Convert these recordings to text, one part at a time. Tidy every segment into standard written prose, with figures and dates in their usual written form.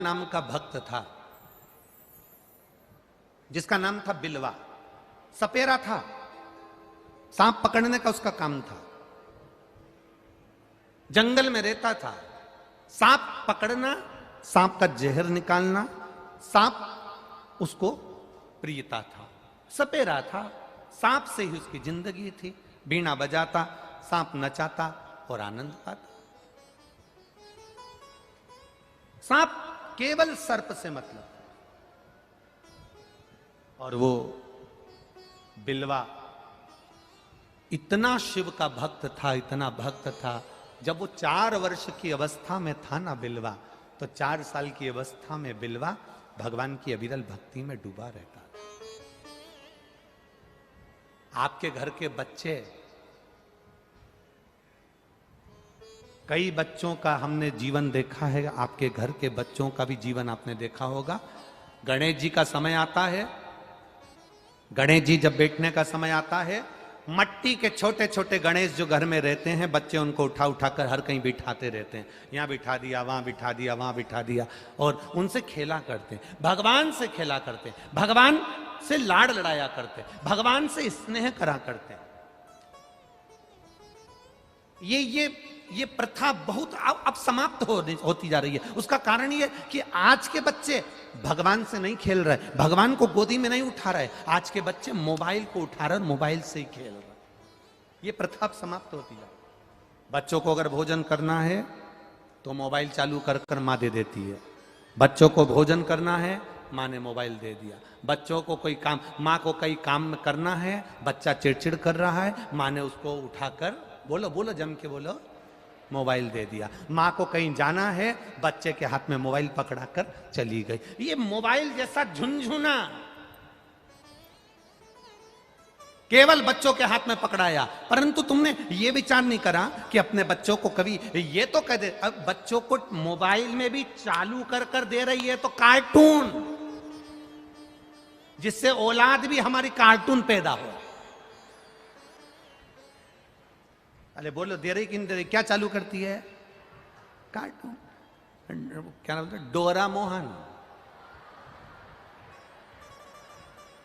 नाम का भक्त था जिसका नाम था बिलवा। सपेरा था, सांप पकड़ने का उसका काम था। जंगल में रहता था, सांप पकड़ना, सांप का जहर निकालना, सांप उसको प्रियता था। सपेरा था, सांप से ही उसकी जिंदगी थी। बीना बजाता, सांप नचाता और आनंद पाता। सांप केवल सर्प से मतलब, और वो बिलवा इतना शिव का भक्त था, इतना भक्त था। जब वो 4 वर्ष की अवस्था में था ना बिलवा, तो 4 साल की अवस्था में बिलवा भगवान की अविरल भक्ति में डूबा रहता था। आपके घर के बच्चे, कई बच्चों का हमने जीवन देखा है, आपके घर के बच्चों का भी जीवन आपने देखा होगा। गणेश जी का समय आता है, गणेश जी जब बैठने का समय आता है, मट्टी के छोटे छोटे गणेश जो घर में रहते हैं, बच्चे उनको उठा उठा कर हर कहीं बिठाते रहते हैं। यहाँ बिठा दिया, वहां बिठा दिया, वहां बिठा दिया, और उनसे खेला करते हैं, भगवान से खेला करते हैं, भगवान से लाड़ लड़ाया करते हैं, भगवान से स्नेह करा करते हैं। ये प्रथा बहुत अब समाप्त होती जा रही है। उसका कारण ये कि आज के बच्चे भगवान से नहीं खेल रहे, भगवान को गोदी में नहीं उठा रहे। आज के बच्चे मोबाइल को उठा रहे, मोबाइल से ही खेल रहे। ये प्रथा अब समाप्त होती जा रही है। बच्चों को अगर भोजन करना है तो मोबाइल चालू कर कर माँ दे देती है। बच्चों को भोजन करना है, माँ ने मोबाइल दे दिया। बच्चों को कोई काम, माँ को कई काम करना है, बच्चा चिड़चिड़ कर रहा है, माँ ने उसको उठाकर, बोलो बोलो जम के बोलो, मोबाइल दे दिया। माँ को कहीं जाना है, बच्चे के हाथ में मोबाइल पकड़ाकर चली गई। ये मोबाइल जैसा झुनझुना केवल बच्चों के हाथ में पकड़ाया, परंतु तुमने ये विचार नहीं करा कि अपने बच्चों को कभी ये तो कह दे। अब बच्चों को मोबाइल में भी चालू कर कर दे रही है तो कार्टून, जिससे औलाद भी हमारी कार्टून पैदा हो। अरे बोलो, दे रही कि नहीं दे रही? क्या चालू करती है? कार्टून। क्या नाम है? डोरा मोहन।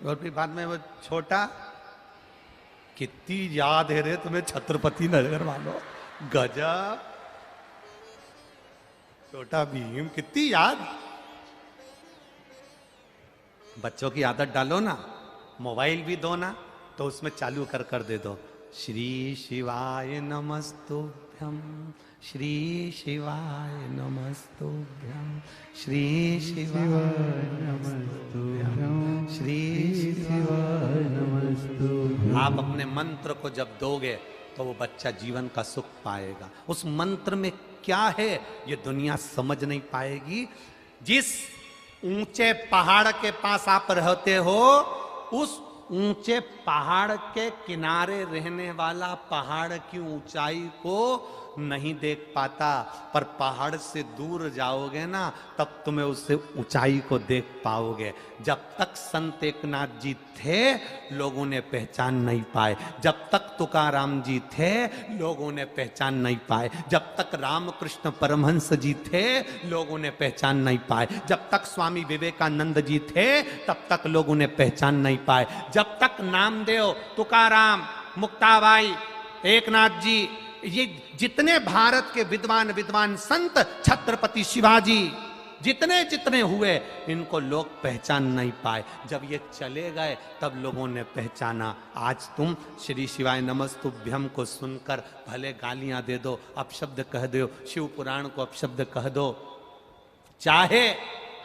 और फिर बाद में वो छोटा, कितनी याद है रे तुम्हें छत्रपति नगर वालों, गजब। छोटा भीम, कितनी याद। बच्चों की आदत डालो ना, मोबाइल भी दो ना, तो उसमें चालू कर कर दे दो, श्री शिवाय नमस्तुभ्यं, श्री शिवाय नमस्तुभ्यं, श्री शिवाय नमस्तुभ्यं, श्री शिवाय नमस्तुभ्यं। आप अपने मंत्र को जब दोगे तो वो बच्चा जीवन का सुख पाएगा। उस मंत्र में क्या है ये दुनिया समझ नहीं पाएगी। जिस ऊंचे पहाड़ के पास आप रहते हो, उस ऊंचे पहाड़ के किनारे रहने वाला पहाड़ की ऊंचाई को नहीं देख पाता, पर पहाड़ से दूर जाओगे ना तब तुम्हें उससे ऊंचाई को देख पाओगे। जब तक संत एकनाथ जी थे लोगों ने पहचान नहीं पाए, जब तक तुकाराम जी थे लोगों ने पहचान नहीं पाए, जब तक रामकृष्ण परमहंस जी थे लोगों ने पहचान नहीं पाए, जब तक स्वामी विवेकानंद जी थे तब तक लोगों ने पहचान नहीं पाए, जब तक नामदेव, तुकाराम, मुक्ताबाई, एकनाथ जी, ये जितने भारत के विद्वान संत, छत्रपति शिवाजी, जितने जितने हुए, इनको लोग पहचान नहीं पाए। जब ये चले गए तब लोगों ने पहचाना। आज तुम श्री शिवाय नमस्तुभ्यम को सुनकर भले गालियां दे दो, अपशब्द कह दो, शिव पुराण को अपशब्द कह दो, चाहे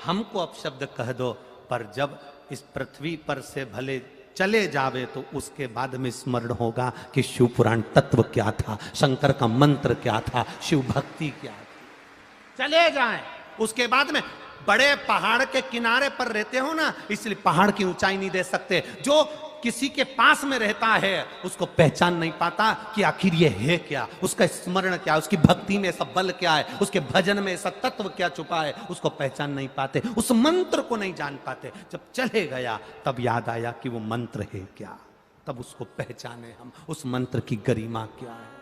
हमको अपशब्द कह दो, पर जब इस पृथ्वी पर से भले चले जावे तो उसके बाद में स्मरण होगा कि शिव पुराण तत्व क्या था, शंकर का मंत्र क्या था, शिव भक्ति क्या थी। चले जाएं, उसके बाद में बड़े पहाड़ के किनारे पर रहते हो ना, इसलिए पहाड़ की ऊंचाई नहीं दे सकते। जो किसी के पास में रहता है उसको पहचान नहीं पाता कि आखिर ये है क्या, उसका स्मरण क्या, उसकी भक्ति में ऐसा बल क्या है, उसके भजन में ऐसा तत्व क्या छुपा है, उसको पहचान नहीं पाते, उस मंत्र को नहीं जान पाते। जब चले गया तब याद आया कि वो मंत्र है क्या, तब उसको पहचाने हम, उस मंत्र की गरिमा क्या है।